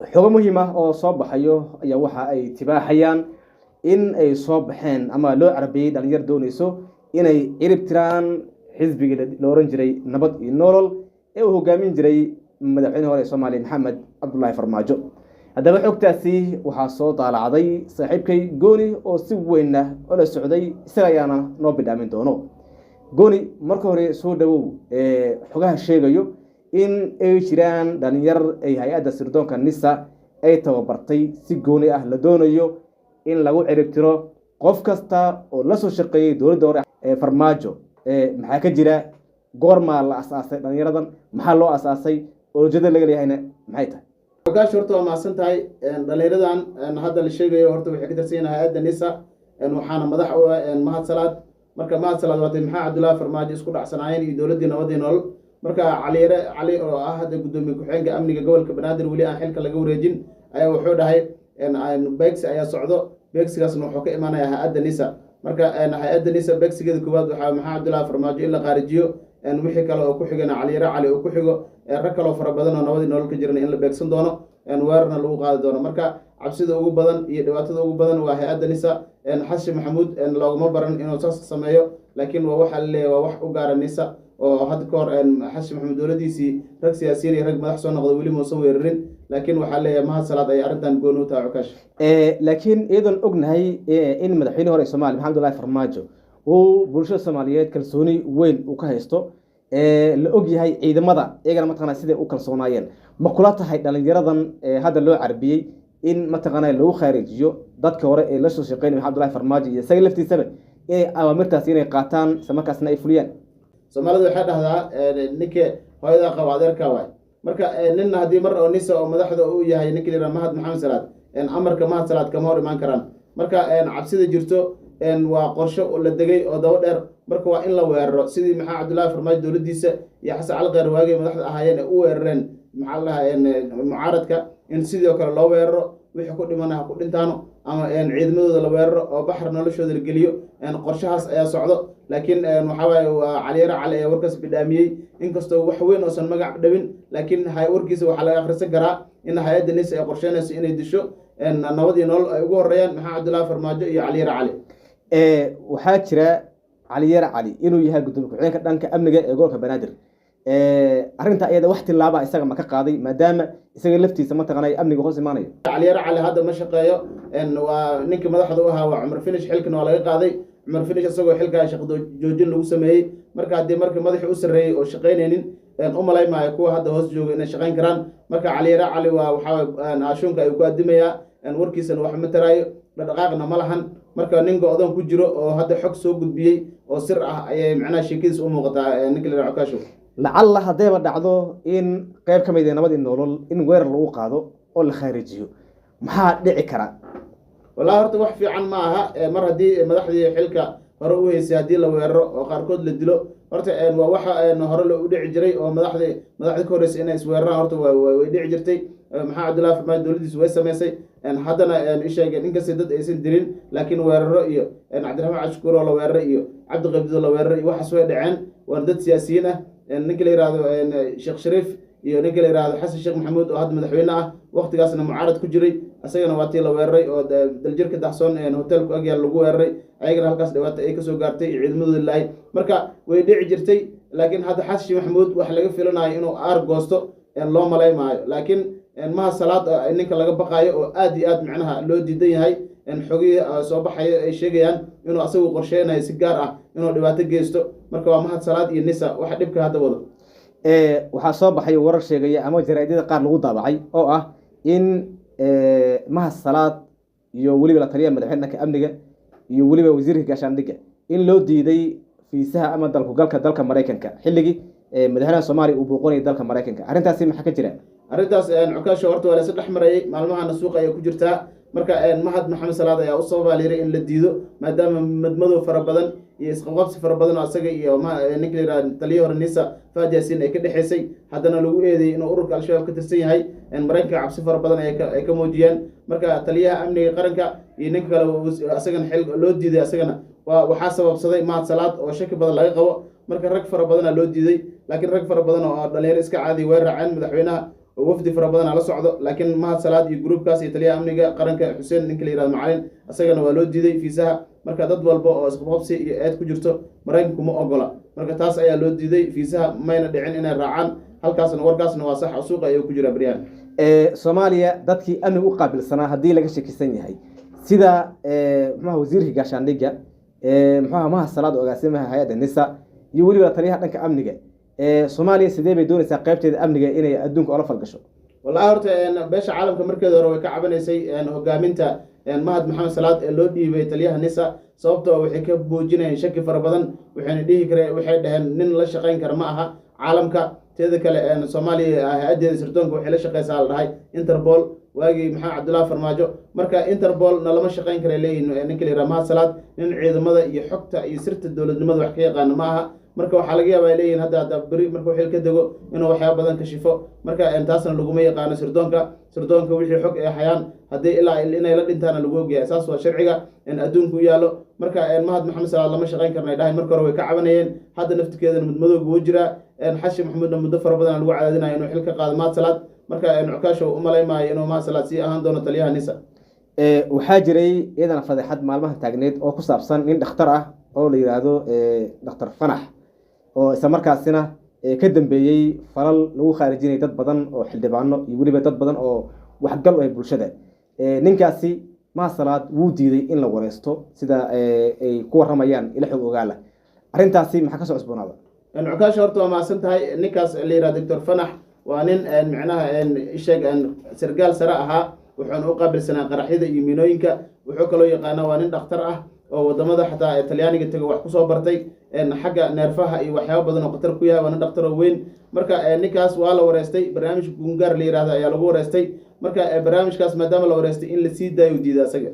xogo muhiim ah oo soo baxayo ayaa waxa ay tibaaxayaan in ay soo baxeen ama loo carbiyey dhalinyar doonayso inay cirib tiraan xisbigii la oran jiray nabad iyo nolol ee uu hogaamin jiray madaxweynaha hore ee Soomaaliya Maxamed Cabdullaahi Farmaajo. haddaba xogtaasi waxaa soo daalacday saaxiibkay Gooni oo si weyn oo la socday isaga ayaana noo bidhaamin doono. Gooni marka hore soo dhawow xogaha sheegayo in ay jiraan dhalinyar ay hay'adda sirdoonka NISA ay tababartay si gooni ah la doonayo in lagu cirib tiro qof kasta oo la soo shaqeeyay dowladda hore ee Farmaajo. maxaa ka jira goorma la asaasay dhalinyaradan, maxaa loo asaasay, ujeedada laga leeyahayna maxay tahay? Ogaash horta waa mahadsan tahay dhalinyaradan hadda la sheegayo horta waxay ka tirsan yihiin hay'adda NISA waxaana madax u ah Mahad Salaad. marka Mahad Salaad waa maxaa Cabdullaahi Farmaajo isku dhacsanaayeen iyo dowladda nabad iyo nolol. marka cali oo ah hadda gudoomiye ku-xigeenka amniga gobolka Banaadir wali aan xilka laga wareejin ayaa wuxuu dhahay beegsi ayaa socdo, beegsigaasna wuxuu ka imaanayaa hay'adda NISA. marka hay'adda NISA beegsigeeda koowaad waxaa maxaa Cabdullaahi Farmaajo in la qaarijiyo wixii kale oo ku xigana cali oo ku xigo rag kale oo fara badan oo nabad iyo nolol ka jirana in la beegsan doono weerarna lagu qaadi doono. marka cabsida ugu badan iyo dhibaatada ugu badan waa hay'adda NISA. xashi maxamuud looguma baran inuu saas sameeyo, laakiin waa waxa la leeyahay waa wax u gaara NISA oo hadda ka hor xashi maxamuud dowladiisii rag siyaasiyiin iyo rag madax soo noqday weli muusan weerarin, laakiin waxaa leeyahay Mahad Salaad ay arrintan gooni u tahay Cukaash. laakiin iyadoon ognahay in madaxweynaha hore ee Soomaaliya Maxamed Cabdullaahi Farmaajo uu bulshada Soomaaliyeed kalsooni weyn u ka haysto, la og yahay ciidamada iyagana mataqaanaa siday u kalsoonaayeen, ma kula tahay dhalinyaradan hadda loo carbiyey in mataqaanaa lagu khaarijiyo dadka hore ee la soo shaqeynaya Maxamed Cabdullaahi Farmaajo iyo isaga laftiisaba inay awaamirtaasi inay qaataan isla markaasna ay fuliyaan? Soomaalidu waxay dhahdaa ninka hooyada qaba adeerka waay. marka ninna haddii mar oo NISA oo madaxda uu yahay ninka la Mahad Maxamed Salaad amarka Mahad Salaad kama hor imaan karaan. marka cabsida jirto waa qorshe la degay oo daba dheer. marka waa in la weeraro sidii maxaa Cabdullaahi Farmaajo dowladiisa iyo Xasan Cali Khayr waagay madaxda ahaayeen u weerareen maxaa la mucaaradka in sidoo kale loo weeraro, wixii ku dhimanaha ku dhintaano ama ciidamadooda la weeraro oo baxar noloshooda la geliyo. qorshahaas ayaa socdo, laakiin waxa waaye waa cali ee warkaas bidhaamiyey inkastoo wax weyn oosan magac dhawin, laakiin warkiisa waxaa laga akhrisan karaa in hay'adda NISA ay qorsheynayso inay disho nabad iyo nolol ay ugu horeeyaan maxaa Cabdullaahi Farmaajo iyo cali. waxaa jira cali inuu yahay gudoomiye ku-xigeenka dhanka amniga ee gobolka Banaadir. arrinta iyada wax tilaaba isaga ma ka qaaday maadaama isaga laftiisa mataqaanay amniga hoos imaanayo? cali hadda ma shaqeeyo, waa ninka madaxda u ahaa waa Cumar Finish, xilkana waa laga qaaday. Cumar Finish isagoo xilka shaqo joojin lagu sameeyey. marka haddii markii madaxii u sarreeyay oo shaqeynaynin u malaymaayo kuwa hadda hoos jooga inay shaqeyn karaan. marka cali waa waxaa ashuunka ay ku adimayaa warkiisana wax ma taraayo, dhaqaaqna ma lahan. marka ninka odan ku jiro oo hadda xog soo gudbiyey oo sir ah ayay macnaha sheekadiisa u muuqataa ninka la Cukaash. lacalla haddayba dhacdo in qayb ka mid ah nabad iyo nolol in weerar lagu qaado oo la khaarijiyo, maxaa dhici kara? wallahi horta wax fiican ma aha mar haddii madaxdii xilka hore u haysay haddii la weeraro oo qaarkood la dilo. horta waa waxa hore loo dhici jiray oo madaxdii ka horeysay inay isweeraraan horta way dhici jirtay. maxaa Cabdullaahi Farmaajo dowladiisu way samaysay, haddana isheegeen inkastay dad aysan dilin, laakiin weeraro iyo Cabdiraxmaan Cashkuur oo la weeraray iyo Cabdi Qabdido la weeraray waxaas way dhaceen. waa dad siyaasiyiin ah, ninka la yiraahdo Sheekh Shariif iyo ninka la yiraahdo Xasan Sheekh Maxamuud oo hadda madaxweyne ah waqtigaasna mucaarad ku jiray, asagana waa tii la weeraray oo daljirka daxsoon hotelku agyaal lagu weeraray, ayagana halkaas dhibaato ay kasoo gaartay ciidamadooda lahayd. marka way dhici jirtay, laakiin hadda Xasan Sheekh Maxamuud wax laga filanayo inuu aar goosto loo malaymaayo. laakiin Mahad Salaad ninka laga baqaayo oo aad iyo aad macnaha loo diidan yahay. xogii soo baxayo ay sheegayaan inuu asagu qorsheynayo si gaar ah inuu dhibaato geysto. marka waa Mahad Salaad iyo NISA waxa dhibka hadda wado. waxaa soo baxay warar sheegaya ama jaraa'idada qaar lagu daabacay oo ah in Mahad Salaad iyo weliba la taliyaha madaxweynaha dhanka amniga iyo weliba wasiirka gaashaandhigga in loo diiday fiisaha ama dalku galka dalka Mareykanka xilligii madaxweynaha Soomaaliya uu booqanayay dalka Mareykanka. arrintaasi maxaa ka jira? arrintaas Cukaash horta waa la is dhex marayay, maalmahana suuqa ay ku jirtaa. marka Mahad Maxamed Salaad ayaa u sababa liiray in la diido maadaama madmadow fara badan iyo isqabqabsi fara badan oo asaga iyo ninka la yiraahdo taliyaha hore NISA Fahad Yaasiin ay ka dhaxaysay, haddana lagu eedeeyay inuu ururka Al-Shabaab ka tirsan yahay. Mareykanka cabsi fara badan ay ka muujiyeen. marka taliyaha amniga qaranka iyo ninka kale asagana xil loo diiday, asagana waxaa sababsaday Mahad Salaad oo shaki badan laga qabo. marka rag fara badan loo diiday, laakiin rag fara badan oo dhalinyaro iska caadi way raaceen madaxweynaha oo wafdi fara badan la socdo laakiin mahad salaad iyo gruubkaas iyo taliyaha amniga qaranka xuseen ninka la yirahdo macalin asagana waa loo diiday fiisaha marka dad walba oo isqabqabsi iyo eed ku jirto maraykanku ma ogola marka taas ayaa loo diiday fiisaha mayna dhicin inay raacaan halkaasna warkaasna waa sax suuqa ayuu ku jira baryaan Soomaaliya dadkii amni u qaabilsanaa hadii laga shakisan yahay sida maxaa wasiirka gaashaandhigga maxaa mahad salaad agaasimaha hay'adda NISA iyo waliba taliyaha dhanka amniga Soomaaliya sidee bay doonaysaa qaybteeda amniga inay adduunka ola falgasho والله horta beesha caalamka markeeda hore way ka cabanaysay hogaaminta mahad maxamed salaad ee loo dhiibay taliyaha NISA sababtoo waxay ka boojinayeen shaki fara badan waxayna dhihi kareen waxay dhaheen nin la shaqayn kara ma aha caalamka teeda kale Soomaaliya hay'adeeda sirdoonka waxay la shaqaysaa la dhahay Interpol waagi maxaa Cabdullaahi Farmaajo marka Interpol na lama shaqayn kara leeyihiin ninka la yiraahdo mahad salaad nin ciidamada iyo xogta iyo sirta dawladnimada wax ka yaqaan ma aha marka waxa laga yaabaa leeyihiin hadda bari marka wixii ka dago inuu waxyaabo badan ka shifo marka taasna lagu ma yaqaan sirdoonka wixii xog ay hayaan hadii ilaa inay la dhintaan lagu ogyahay saas waa sharciga in adduunku yaalo marka mahad maxamed salaad lama shaqayn karnay dhahay marka hore way ka cabanayeen hadda naftigeedana madmadowga wuu jira xashi maxamuudna muddo fara badan lagu cadaadinayo inuu xil ka qaado mahad salaad marka cukaasho u maleymaayo inuu mahad salaad sii ahaan doono taliyaha NISA waxaa jiray iyadana fadeexad maalmaha taagneed oo ku saabsan nin dhakhtar ah oo la yiraahdo dhakhtar Fanax oo isla markaasina ka dambeeyay falal lagu khaarijinay dad badan oo xildhibaano iyo waliba dad badan oo waxgal u ah bulshada ninkaasi mahad salaad wuu diiday in la wareysto sida ay ku waramayaan ila xog ogaala arintaasi maxaa ka soo cusboonaada cukaasho horta waa maasan tahay ninkaas la yiraahdo Dr. Fanax waa nin macnaha isheeg sargaal sare ahaa wuxuuna u qaabilsanaa qaraxyada iyo miinooyinka wuxuu kaloo yaqaanaa waa nin dhakhtar ah oo wadamada xataa Talyaaniga taga wax ku soo bartay xagga neerfaha iyo waxyaabo badan oo khatar ku yahay waa nin dhakhtar weyn marka ninkaas waa la wareystay barnaamij gungaar la yiraahdo ayaa lagu wareystay marka barnaamijkaas maadaama la wareystay in la sii daayo diiday asaga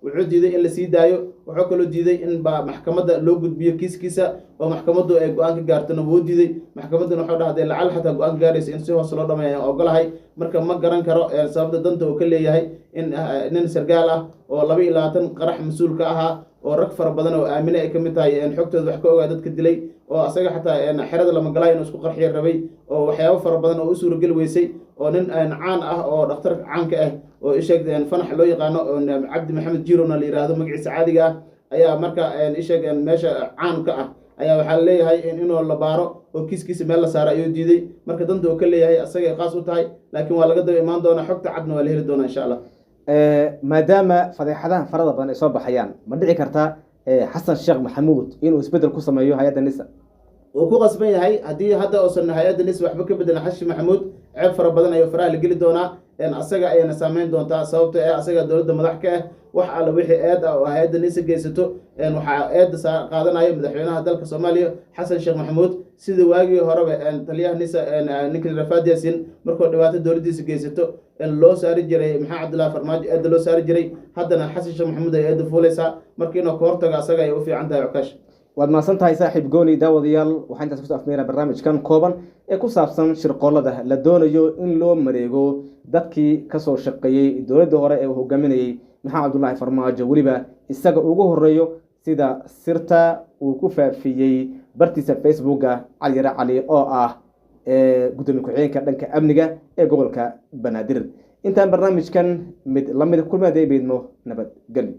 wuxuu diiday in la sii daayo wuxuu kaloo diiday in maxkamadda loo gudbiyo kiiskiisa oo maxkamaddu ay go'aan ka gaartana wuu diiday maxkamadduna wuxuu dhahday lacal xataa go'aan ka gaaraysa in si hoos loo dhameeyo ogolahay marka ma garan karo sababta danta uu ka leeyahay in nin sargaal ah oo 22 qarax mas'uul ka ahaa oo rag fara badan oo aamine ay kamid tahay xogtooda wax ka ogaa dadka dilay oo asaga xataa xirada lama galay inuu isku qarxiyo rabay oo waxyaabo fara badan oo u suuragal weysay oo nin caan ah oo dhakhtar caan ka ah oo isheeg Fanax loo yaqaano oo Cabdi Maxamed Jirona la yiraahdo magaciisa caadiga ah ayaa marka isheeg meesha caan ka ah ayaa waxa leeyahay inuu la baaro oo kiiskiisa meel la saaro ayuu diiday marka danta uu ka leeyahay asaga qaas u tahay laakiin waa laga daba imaan doonaa xogta cadna waa la heli doonaa insha Allah maadaama fadeexadahan farada badan ay soo baxayaan ma dhici kartaa Xasan Sheekh Maxamuud inuu isbedel ku sameeyo hay'adda NISA oo ku qasban yahay hadii hadda oosan hay'adda NISA waxba ka bedelan Xasan Maxamuud ceeb fara badan ayuu faraha la geli doonaa asaga ayana saameyn doontaa sababtoo ah asaga dawladda madax ka ah wax alla wixii eed ah oo hay'adda NISA geysato waxa eed qaadanayo madaxweynaha dalka Soomaaliya Xasan Sheekh Maxamuud sida waagii horeba taliyaha NISA ninka Rafaad Yaasin markuu dhibaato dawladdiisa geysato loo saari jiray maxaa Cabdullaahi Farmaajo eed loo saari jiray haddana Xasan Sheekh Maxamuud ay eed fuulaysaa markii inuu ka hortago asaga ay u fiican tahay Cukaash waad maasan tahay saaxiib gooni daawadayaal waxaan intaas ku soo afmeeraa barnaamijkan kooban ee ku saabsan shirqoolada la doonayo in loo mareego dadkii ka soo shaqeeyay dawladda hore ee uu hogaaminayay maxaa Cabdullaahi Farmaajo waliba isaga ugu horeeyo sida sirta uu ku faafiyay bartiisa Facebook-ga Cali Yare Cali oo ah gudoomiye ku-xigeenka dhanka amniga ee gobolka Banaadir intaan barnaamijkan mid la mid kulmaday beedmo nabad gali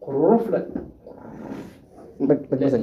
قرفلة بس